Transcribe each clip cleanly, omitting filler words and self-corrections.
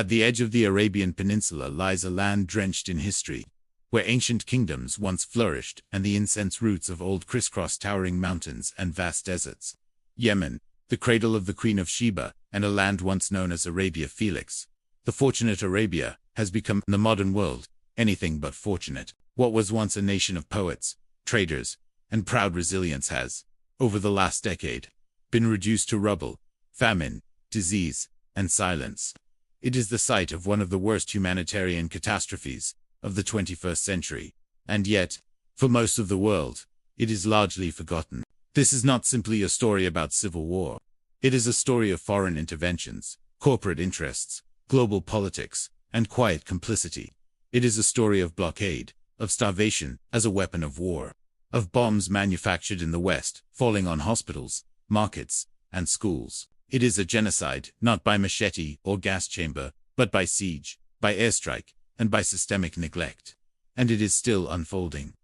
At the edge of the Arabian Peninsula lies a land drenched in history, where ancient kingdoms once flourished and the incense roots of old crisscross towering mountains and vast deserts. Yemen, the cradle of the Queen of Sheba, and a land once known as Arabia Felix. The fortunate Arabia has become, in the modern world, anything but fortunate. What was once a nation of poets, traders, and proud resilience has, over the last decade, been reduced to rubble, famine, disease, and silence. It is the site of one of the worst humanitarian catastrophes of the 21st century, and yet, for most of the world, it is largely forgotten. This is not simply a story about civil war. It is a story of foreign interventions, corporate interests, global politics, and quiet complicity. It is a story of blockade, of starvation as a weapon of war, of bombs manufactured in the West falling on hospitals, markets, and schools. It is a genocide, not by machete or gas chamber, but by siege, by airstrike, and by systemic neglect. And it is still unfolding.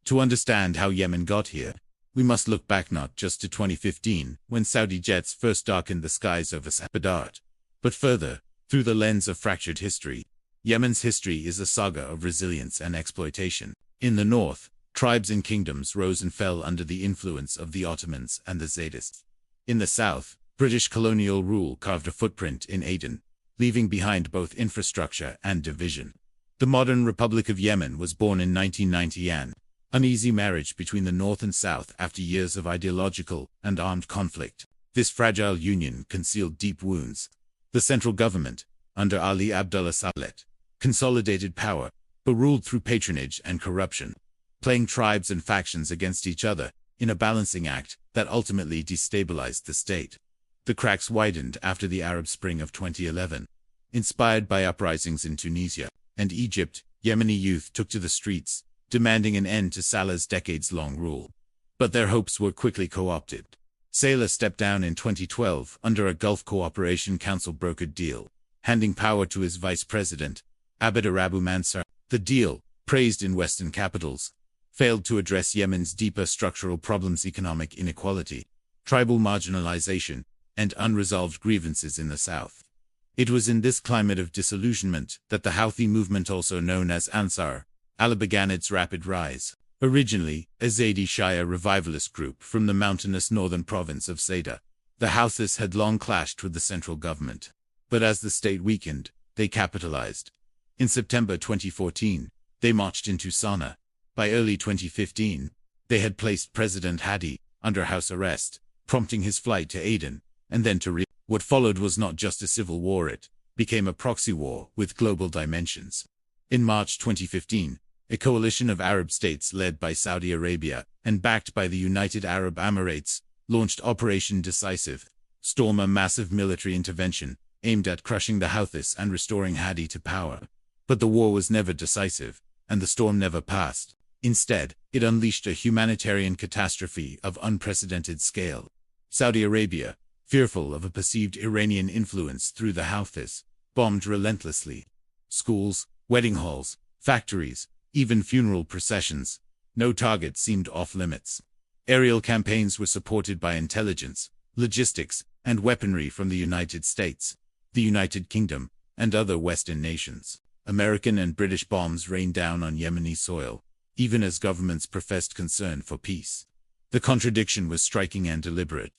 To understand how Yemen got here, we must look back not just to 2015, when Saudi jets first darkened the skies over Baghdad, but further, through the lens of fractured history. Yemen's history is a saga of resilience and exploitation. In the north, tribes and kingdoms rose and fell under the influence of the Ottomans and the Zaydists. In the south, British colonial rule carved a footprint in Aden, leaving behind both infrastructure and division. The modern Republic of Yemen was born in 1990, an uneasy marriage between the north and south after years of ideological and armed conflict. This fragile union concealed deep wounds. The central government, under Ali Abdullah Saleh, consolidated power, but ruled through patronage and corruption, playing tribes and factions against each other in a balancing act that ultimately destabilized the state. The cracks widened after the Arab Spring of 2011. Inspired by uprisings in Tunisia and Egypt, Yemeni youth took to the streets, demanding an end to Saleh's decades-long rule. But their hopes were quickly co-opted. Saleh stepped down in 2012 under a Gulf Cooperation Council brokered deal, handing power to his vice president, Abd Rabu Mansur. The deal, praised in Western capitals, failed to address Yemen's deeper structural problems: economic inequality, tribal marginalization, and unresolved grievances in the south. It was in this climate of disillusionment that the Houthi movement, also known as Ansar Allah, began its rapid rise. Originally a Zaydi Shia revivalist group from the mountainous northern province of Sayda, the Houthis had long clashed with the central government. But as the state weakened, they capitalized. In September 2014, they marched into Sana'a. By early 2015, they had placed President Hadi under house arrest, prompting his flight to Aden, and then to What followed was not just a civil war, it became a proxy war with global dimensions. In March 2015, a coalition of Arab states led by Saudi Arabia and backed by the United Arab Emirates launched Operation Decisive Storm, a massive military intervention aimed at crushing the Houthis and restoring Hadi to power. But the war was never decisive, and the storm never passed. Instead, it unleashed a humanitarian catastrophe of unprecedented scale. Saudi Arabia, fearful of a perceived Iranian influence through the Houthis, bombed relentlessly. Schools, wedding halls, factories, even funeral processions. No target seemed off-limits. Aerial campaigns were supported by intelligence, logistics, and weaponry from the United States, the United Kingdom, and other Western nations. American and British bombs rained down on Yemeni soil, even as governments professed concern for peace. The contradiction was striking and deliberate.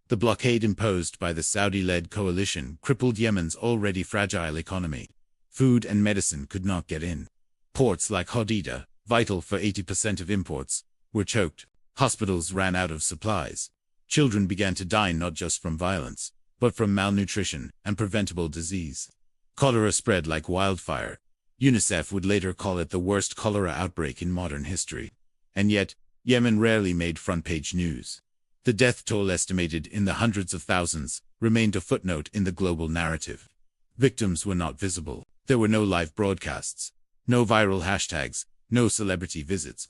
The blockade imposed by the Saudi-led coalition crippled Yemen's already fragile economy. Food and medicine could not get in. Ports like Hodeidah, vital for 80% of imports, were choked. Hospitals ran out of supplies. Children began to die not just from violence, but from malnutrition and preventable disease. Cholera spread like wildfire. UNICEF would later call it the worst cholera outbreak in modern history. And yet, Yemen rarely made front-page news. The death toll, estimated in the hundreds of thousands, remained a footnote in the global narrative. Victims were not visible. There were no live broadcasts, no viral hashtags, no celebrity visits.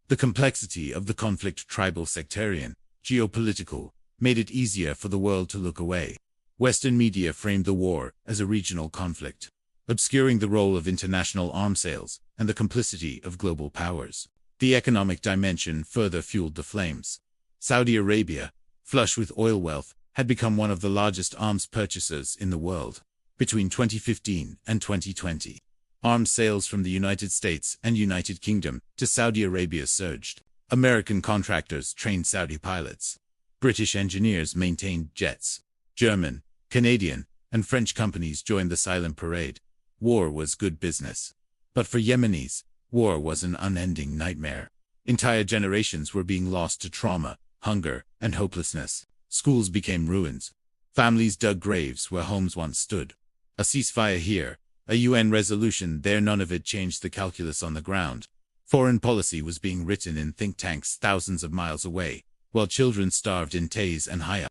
The complexity of the conflict, tribal, sectarian, geopolitical, made it easier for the world to look away. Western media framed the war as a regional conflict, obscuring the role of international arms sales and the complicity of global powers. The economic dimension further fueled the flames. Saudi Arabia, flush with oil wealth, had become one of the largest arms purchasers in the world. Between 2015 and 2020, arms sales from the United States and United Kingdom to Saudi Arabia surged. American contractors trained Saudi pilots. British engineers maintained jets. German, Canadian, and French companies joined the silent parade. War was good business. But for Yemenis, war was an unending nightmare. Entire generations were being lost to trauma, hunger, and hopelessness. Schools became ruins. Families dug graves where homes once stood. A ceasefire here, a UN resolution there, none of it changed the calculus on the ground. Foreign policy was being written in think tanks thousands of miles away, while children starved in Taiz and Haya.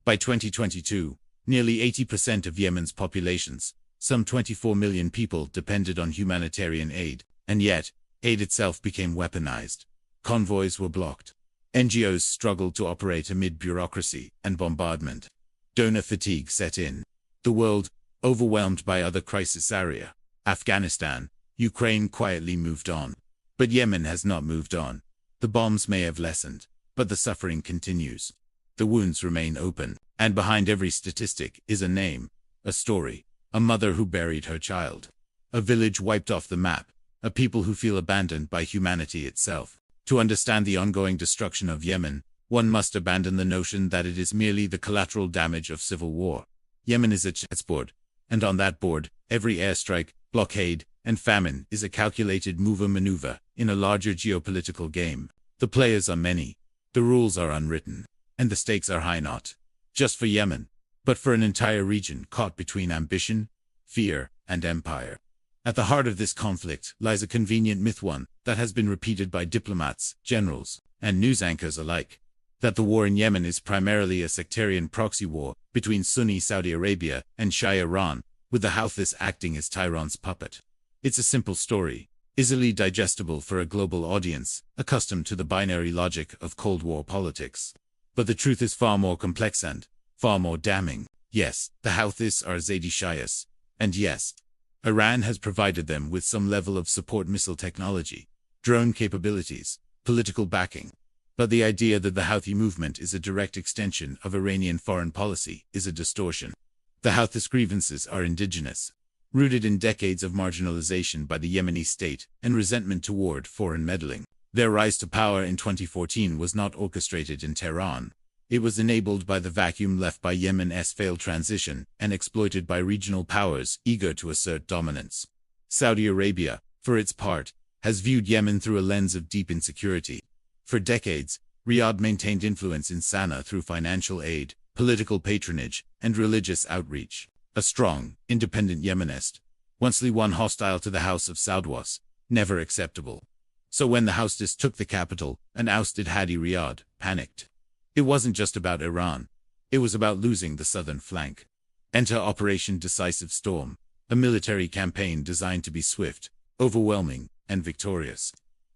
By 2022, nearly 80% of Yemen's populations, some 24 million people, depended on humanitarian aid, and yet, aid itself became weaponized. Convoys were blocked. NGOs struggled to operate amid bureaucracy and bombardment. Donor fatigue set in. The world, overwhelmed by other crisis areas, Afghanistan, Ukraine, quietly moved on. But Yemen has not moved on. The bombs may have lessened, but the suffering continues. The wounds remain open, and behind every statistic is a name, a story, a mother who buried her child, a village wiped off the map, a people who feel abandoned by humanity itself. To understand the ongoing destruction of Yemen, one must abandon the notion that it is merely the collateral damage of civil war. Yemen is a chessboard, and on that board, every airstrike, blockade, and famine is a calculated maneuver in a larger geopolitical game. The players are many, the rules are unwritten, and the stakes are high, not just for Yemen, but for an entire region caught between ambition, fear, and empire. At the heart of this conflict lies a convenient myth, one that has been repeated by diplomats, generals, and news anchors alike, that the war in Yemen is primarily a sectarian proxy war between Sunni Saudi Arabia and Shia Iran, with the Houthis acting as Tehran's puppet. It's a simple story, easily digestible for a global audience, accustomed to the binary logic of Cold War politics. But the truth is far more complex and far more damning. Yes, the Houthis are Zaidi Shias, and yes, Iran has provided them with some level of support missile technology, drone capabilities, political backing. But the idea that the Houthi movement is a direct extension of Iranian foreign policy is a distortion. The Houthis' grievances are indigenous, rooted in decades of marginalization by the Yemeni state and resentment toward foreign meddling. Their rise to power in 2014 was not orchestrated in Tehran. It was enabled by the vacuum left by Yemen's failed transition and exploited by regional powers eager to assert dominance. Saudi Arabia, for its part, has viewed Yemen through a lens of deep insecurity. For decades, Riyadh maintained influence in Sana'a through financial aid, political patronage, and religious outreach. A strong, independent Yemenist, once one hostile to the House of Saud, was never acceptable. So when the Houthis took the capital and ousted Hadi, Riyadh panicked. It wasn't just about Iran. It was about losing the southern flank. Enter Operation Decisive Storm, a military campaign designed to be swift, overwhelming, and victorious.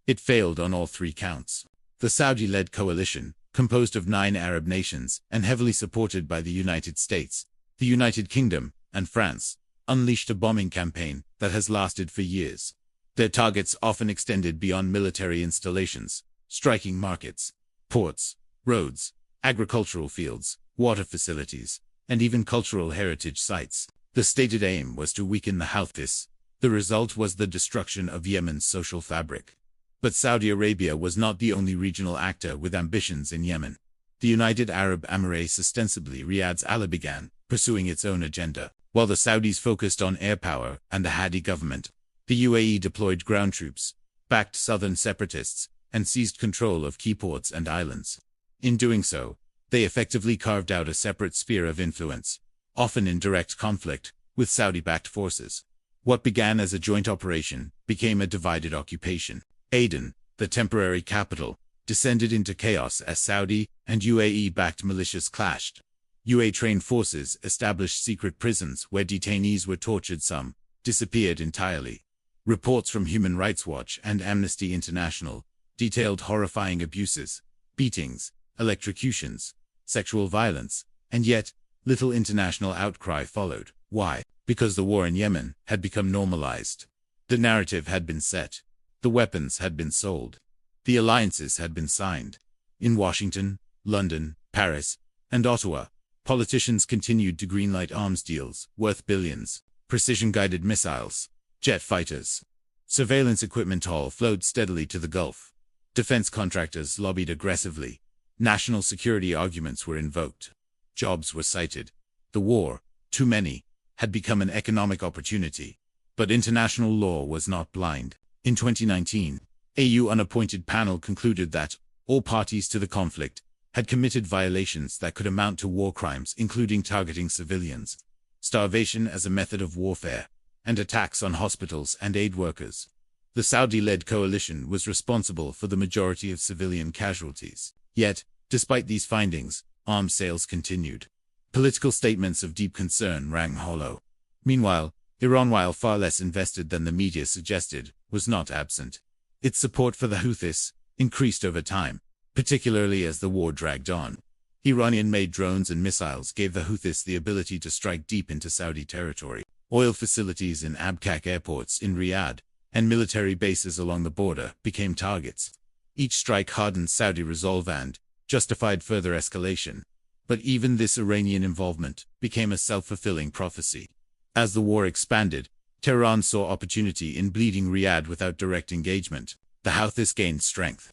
It failed on all three counts. The Saudi-led coalition, composed of 9 Arab nations and heavily supported by the United States, the United Kingdom, and France, unleashed a bombing campaign that has lasted for years. Their targets often extended beyond military installations, striking markets, ports, roads, agricultural fields, water facilities, and even cultural heritage sites. The stated aim was to weaken the Houthis. The result was the destruction of Yemen's social fabric. But Saudi Arabia was not the only regional actor with ambitions in Yemen. The United Arab Emirates, ostensibly Riyadh's ally, began pursuing its own agenda, while the Saudis focused on air power and the Hadi government. The UAE deployed ground troops, backed southern separatists, and seized control of key ports and islands. In doing so, they effectively carved out a separate sphere of influence, often in direct conflict with Saudi-backed forces. What began as a joint operation became a divided occupation. Aden, the temporary capital, descended into chaos as Saudi and UAE-backed militias clashed. UAE-trained forces established secret prisons where detainees were tortured. Some disappeared entirely. Reports from Human Rights Watch and Amnesty International detailed horrifying abuses, beatings, electrocutions, sexual violence, and yet, little international outcry followed. Why? Because the war in Yemen had become normalized. The narrative had been set. The weapons had been sold. The alliances had been signed. In Washington, London, Paris, and Ottawa, Politicians continued to greenlight arms deals worth billions, precision-guided missiles, jet fighters. Surveillance equipment all flowed steadily to the Gulf. Defense contractors lobbied aggressively. National security arguments were invoked. Jobs were cited. The war, too many, had become an economic opportunity. But international law was not blind. In 2019, AU unappointed panel concluded that all parties to the conflict had committed violations that could amount to war crimes, including targeting civilians, starvation as a method of warfare, and attacks on hospitals and aid workers. The Saudi-led coalition was responsible for the majority of civilian casualties. Yet, despite these findings, arms sales continued. Political statements of deep concern rang hollow. Meanwhile, Iran, while far less invested than the media suggested, was not absent. Its support for the Houthis increased over time, particularly as the war dragged on. Iranian-made drones and missiles gave the Houthis the ability to strike deep into Saudi territory. Oil facilities in Abqaiq airports in Riyadh and military bases along the border became targets. Each strike hardened Saudi resolve and justified further escalation. But even this Iranian involvement became a self-fulfilling prophecy. As the war expanded, Tehran saw opportunity in bleeding Riyadh without direct engagement. The Houthis gained strength.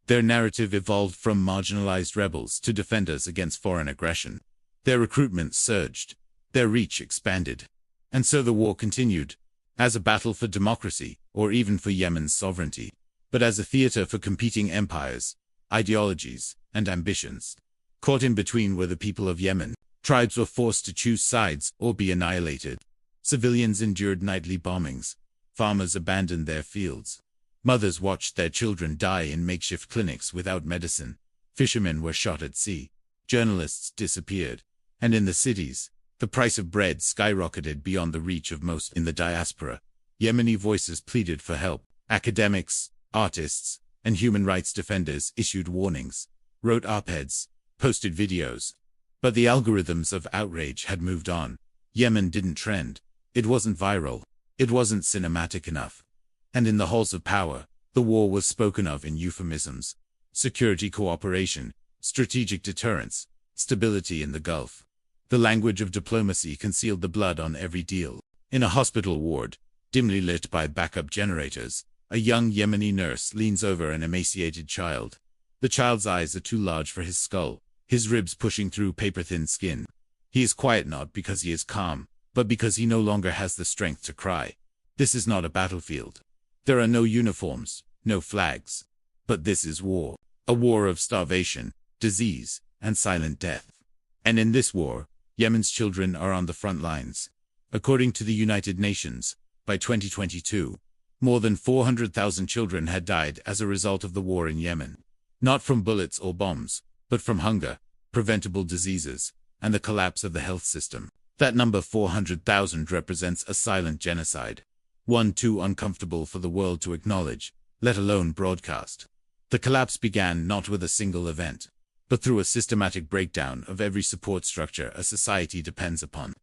Their narrative evolved from marginalized rebels to defenders against foreign aggression. Their recruitment surged. Their reach expanded. And so the war continued, as a battle for democracy, or even for Yemen's sovereignty, but as a theater for competing empires, ideologies, and ambitions. Caught in between were the people of Yemen. Tribes were forced to choose sides or be annihilated. Civilians endured nightly bombings. Farmers abandoned their fields. Mothers watched their children die in makeshift clinics without medicine. Fishermen were shot at sea. Journalists disappeared. And in the cities, the price of bread skyrocketed beyond the reach of most in the diaspora. Yemeni voices pleaded for help. Academics, artists, and human rights defenders issued warnings, wrote op-eds, posted videos. But the algorithms of outrage had moved on. Yemen didn't trend. It wasn't viral. It wasn't cinematic enough. And in the halls of power, the war was spoken of in euphemisms: security cooperation, strategic deterrence, stability in the Gulf. The language of diplomacy concealed the blood on every deal. In a hospital ward, dimly lit by backup generators, a young Yemeni nurse leans over an emaciated child. The child's eyes are too large for his skull, his ribs pushing through paper-thin skin. He is quiet not because he is calm, but because he no longer has the strength to cry. This is not a battlefield. There are no uniforms, no flags. But this is war. A war of starvation, disease, and silent death. And in this war, Yemen's children are on the front lines. According to the United Nations, by 2022, more than 400,000 children had died as a result of the war in Yemen. Not from bullets or bombs, but from hunger, preventable diseases, and the collapse of the health system. That number 400,000 represents a silent genocide. One too uncomfortable for the world to acknowledge, let alone broadcast. The collapse began not with a single event, but through a systematic breakdown of every support structure a society depends upon.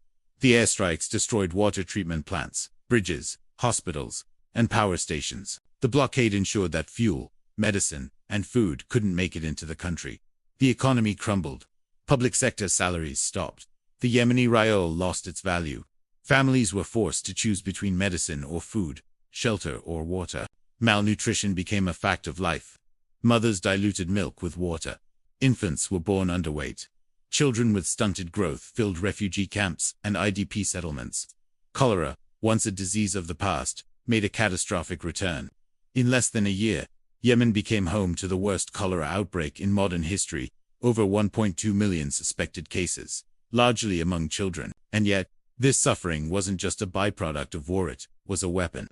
The airstrikes destroyed water treatment plants, bridges, hospitals, and power stations. The blockade ensured that fuel, medicine, and food couldn't make it into the country. The economy crumbled. Public sector salaries stopped. The Yemeni rial lost its value. Families were forced to choose between medicine or food, shelter or water. Malnutrition became a fact of life. Mothers diluted milk with water. Infants were born underweight. Children with stunted growth filled refugee camps and IDP settlements. Cholera, once a disease of the past, made a catastrophic return. In less than a year, Yemen became home to the worst cholera outbreak in modern history, over 1.2 million suspected cases, largely among children. And yet, this suffering wasn't just a byproduct of war, it was a weapon.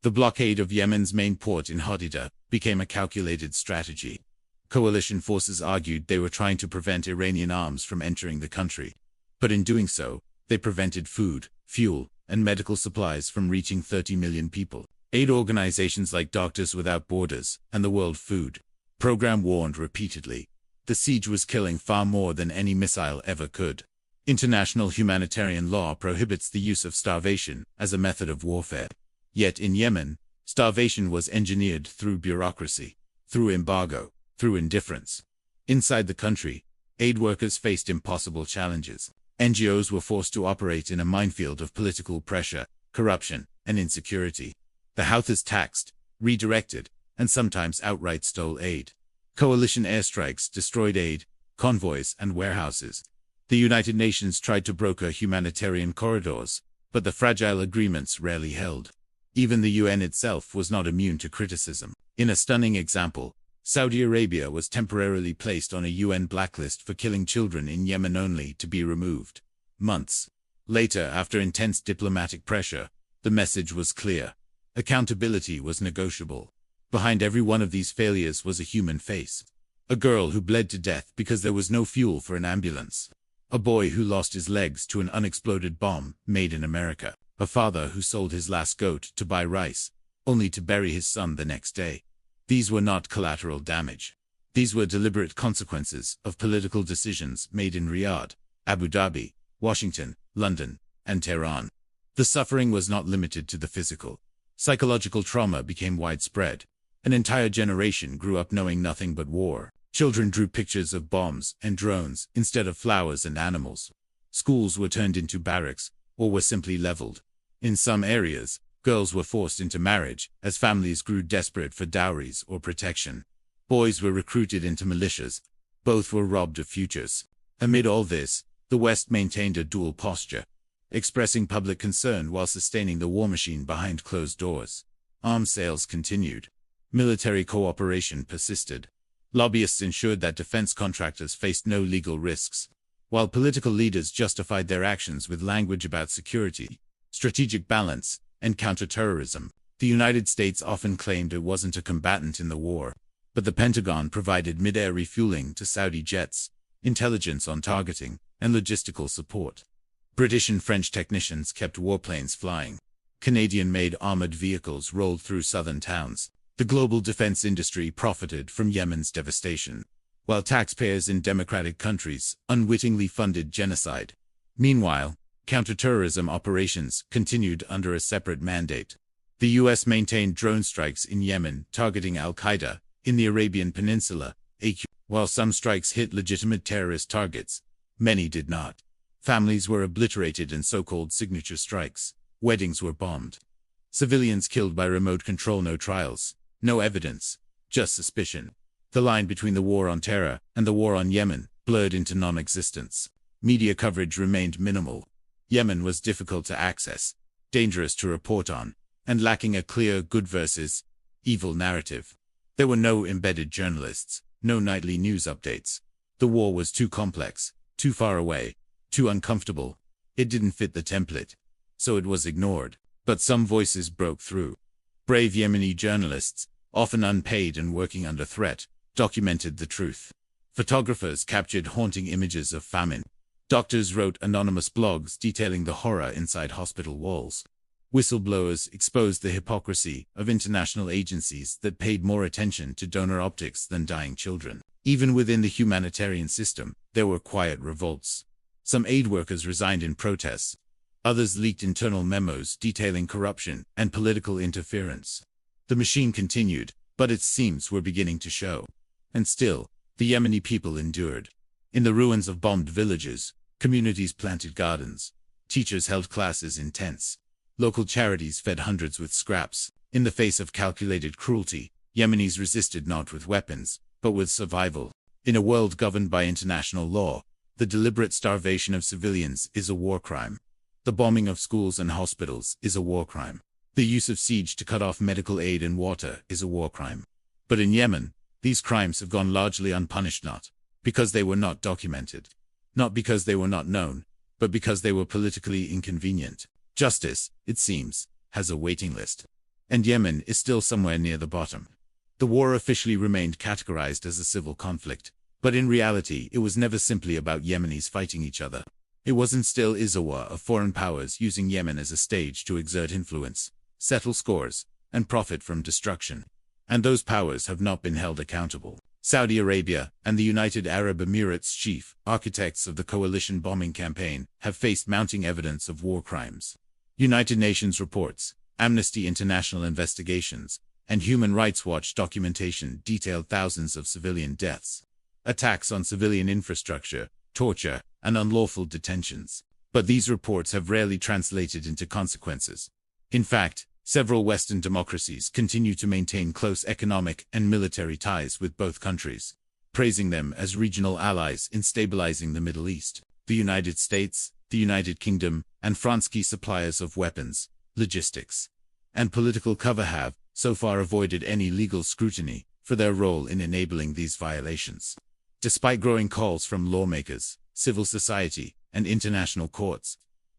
The blockade of Yemen's main port in Hodeida became a calculated strategy. Coalition forces argued they were trying to prevent Iranian arms from entering the country. But in doing so, they prevented food, fuel, and medical supplies from reaching 30 million people. Aid organizations like Doctors Without Borders and the World Food Program warned repeatedly. The siege was killing far more than any missile ever could. International humanitarian law prohibits the use of starvation as a method of warfare. Yet in Yemen, starvation was engineered through bureaucracy, through embargo, through indifference. Inside the country, aid workers faced impossible challenges. NGOs were forced to operate in a minefield of political pressure, corruption, and insecurity. The Houthis taxed, redirected, and sometimes outright stole aid. Coalition airstrikes destroyed aid, convoys, and warehouses. The United Nations tried to broker humanitarian corridors, but the fragile agreements rarely held. Even the UN itself was not immune to criticism. In a stunning example, Saudi Arabia was temporarily placed on a UN blacklist for killing children in Yemen only to be removed. Months later, after intense diplomatic pressure, the message was clear. Accountability was negotiable. Behind every one of these failures was a human face. A girl who bled to death because there was no fuel for an ambulance. A boy who lost his legs to an unexploded bomb made in America. A father who sold his last goat to buy rice, only to bury his son the next day. These were not collateral damage. These were deliberate consequences of political decisions made in Riyadh, Abu Dhabi, Washington, London, and Tehran. The suffering was not limited to the physical. Psychological trauma became widespread. An entire generation grew up knowing nothing but war. Children drew pictures of bombs and drones instead of flowers and animals. Schools were turned into barracks, or were simply leveled. In some areas, girls were forced into marriage as families grew desperate for dowries or protection. Boys were recruited into militias. Both were robbed of futures. Amid all this, the West maintained a dual posture, expressing public concern while sustaining the war machine behind closed doors. Arms sales continued. Military cooperation persisted. Lobbyists ensured that defense contractors faced no legal risks, while political leaders justified their actions with language about security, strategic balance, and counterterrorism. The United States often claimed it wasn't a combatant in the war, but the Pentagon provided mid-air refueling to Saudi jets, intelligence on targeting, and logistical support. British and French technicians kept warplanes flying. Canadian-made armored vehicles rolled through southern towns. The global defense industry profited from Yemen's devastation, while taxpayers in democratic countries unwittingly funded genocide. Meanwhile, counterterrorism operations continued under a separate mandate. The U.S. maintained drone strikes in Yemen targeting al-Qaeda in the Arabian Peninsula, while some strikes hit legitimate terrorist targets. Many did not. Families were obliterated in so-called signature strikes. Weddings were bombed. Civilians killed by remote control. No trials. No evidence, just suspicion. The line between the war on terror and the war on Yemen blurred into non-existence. Media coverage remained minimal. Yemen was difficult to access, dangerous to report on, and lacking a clear good versus evil narrative. There were no embedded journalists, no nightly news updates. The war was too complex, too far away, too uncomfortable. It didn't fit the template, so it was ignored. But some voices broke through. Brave Yemeni journalists, often unpaid and working under threat, documented the truth. Photographers captured haunting images of famine. Doctors wrote anonymous blogs detailing the horror inside hospital walls. Whistleblowers exposed the hypocrisy of international agencies that paid more attention to donor optics than dying children. Even within the humanitarian system, there were quiet revolts. Some aid workers resigned in protests. Others leaked internal memos detailing corruption and political interference. The machine continued, but its seams were beginning to show. And still, the Yemeni people endured. In the ruins of bombed villages, communities planted gardens. Teachers held classes in tents. Local charities fed hundreds with scraps. In the face of calculated cruelty, Yemenis resisted not with weapons, but with survival. In a world governed by international law, the deliberate starvation of civilians is a war crime. The bombing of schools and hospitals is a war crime. The use of siege to cut off medical aid and water is a war crime. But in Yemen, these crimes have gone largely unpunished, not because they were not documented, not because they were not known, but because they were politically inconvenient. Justice, it seems, has a waiting list. And Yemen is still somewhere near the bottom. The war officially remained categorized as a civil conflict, but in reality it was never simply about Yemenis fighting each other. It was and still is a war of foreign powers using Yemen as a stage to exert influence, settle scores, and profit from destruction. And those powers have not been held accountable. Saudi Arabia and the United Arab Emirates, chief architects of the coalition bombing campaign, have faced mounting evidence of war crimes. United Nations reports, Amnesty International investigations, and Human Rights Watch documentation detailed thousands of civilian deaths. attacks on civilian infrastructure, torture, and unlawful detentions. But these reports have rarely translated into consequences. In fact, several Western democracies continue to maintain close economic and military ties with both countries, praising them as regional allies in stabilizing the Middle East. The United States, the United Kingdom, and France, key suppliers of weapons, logistics, and political cover, have, so far, avoided any legal scrutiny for their role in enabling these violations. Despite growing calls from lawmakers, civil society, and international courts,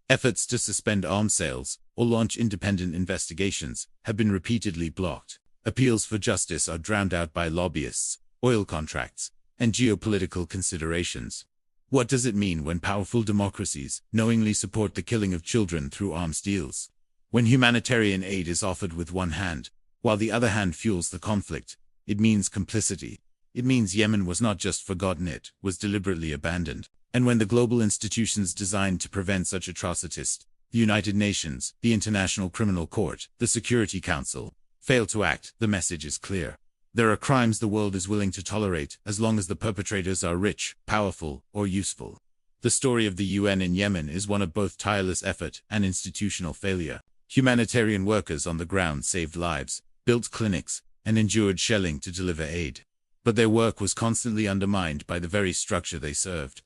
efforts to suspend arms sales or launch independent investigations have been repeatedly blocked. Appeals for justice are drowned out by lobbyists, oil contracts, and geopolitical considerations. What does it mean when powerful democracies knowingly support the killing of children through arms deals? When humanitarian aid is offered with one hand, while the other hand fuels the conflict, it means complicity. It means Yemen was not just forgotten, it was deliberately abandoned. And when the global institutions designed to prevent such atrocities, the United Nations, the International Criminal Court, the Security Council, fail to act, the message is clear. There are crimes the world is willing to tolerate as long as the perpetrators are rich, powerful, or useful. The story of the UN in Yemen is one of both tireless effort and institutional failure. Humanitarian workers on the ground saved lives, built clinics, and endured shelling to deliver aid. But their work was constantly undermined by the very structure they served.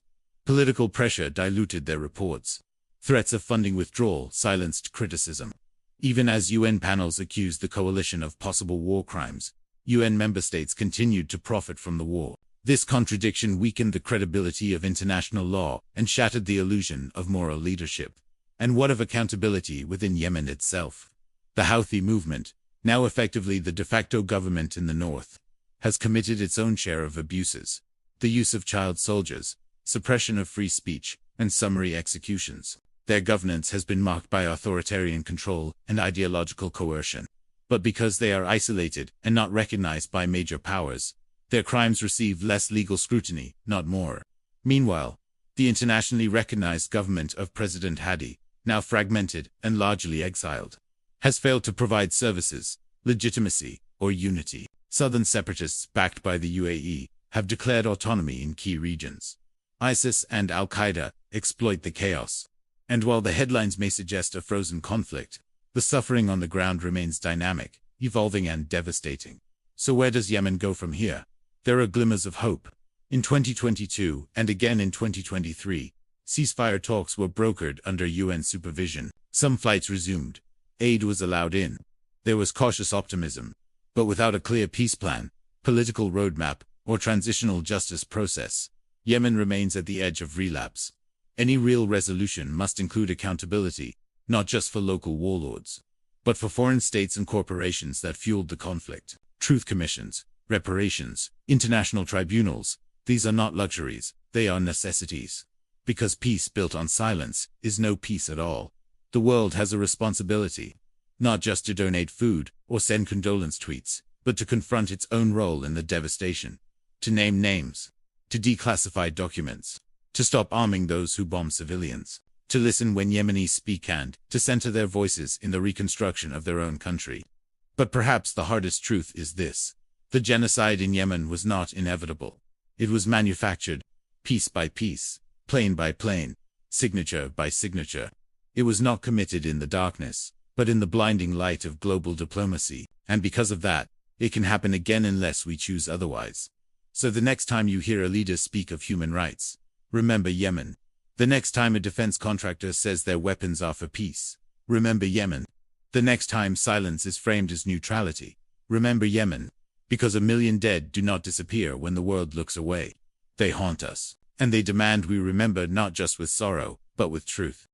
Political pressure diluted their reports. Threats of funding withdrawal silenced criticism. Even as UN panels accused the coalition of possible war crimes, UN member states continued to profit from the war. This contradiction weakened the credibility of international law and shattered the illusion of moral leadership. And what of accountability within Yemen itself? The Houthi movement, now effectively the de facto government in the north, has committed its own share of abuses. The use of child soldiers, suppression of free speech, and summary executions. Their governance has been marked by authoritarian control and ideological coercion. But because they are isolated and not recognized by major powers, their crimes receive less legal scrutiny, not more. Meanwhile, the internationally recognized government of President Hadi, now fragmented and largely exiled, has failed to provide services, legitimacy, or unity. Southern separatists backed by the UAE have declared autonomy in key regions. ISIS and Al-Qaeda exploit the chaos. And while the headlines may suggest a frozen conflict, the suffering on the ground remains dynamic, evolving, and devastating. So where does Yemen go from here? There are glimmers of hope. In 2022, and again in 2023, ceasefire talks were brokered under UN supervision. Some flights resumed. Aid was allowed in. There was cautious optimism. But without a clear peace plan, political roadmap, or transitional justice process, Yemen remains at the edge of relapse. Any real resolution must include accountability, not just for local warlords, but for foreign states and corporations that fueled the conflict. Truth commissions, reparations, international tribunals, these are not luxuries, they are necessities. Because peace built on silence is no peace at all. The world has a responsibility, not just to donate food or send condolence tweets, but to confront its own role in the devastation, to name names, to declassify documents, to stop arming those who bomb civilians, to listen when Yemenis speak, and to center their voices in the reconstruction of their own country. But perhaps the hardest truth is this: the genocide in Yemen was not inevitable. It was manufactured, piece by piece, plane by plane, signature by signature. It was not committed in the darkness, but in the blinding light of global diplomacy, and because of that, it can happen again unless we choose otherwise. So the next time you hear a leader speak of human rights, remember Yemen. The next time a defense contractor says their weapons are for peace, remember Yemen. The next time silence is framed as neutrality, remember Yemen. Because 1 million dead do not disappear when the world looks away. They haunt us, and they demand we remember, not just with sorrow, but with truth.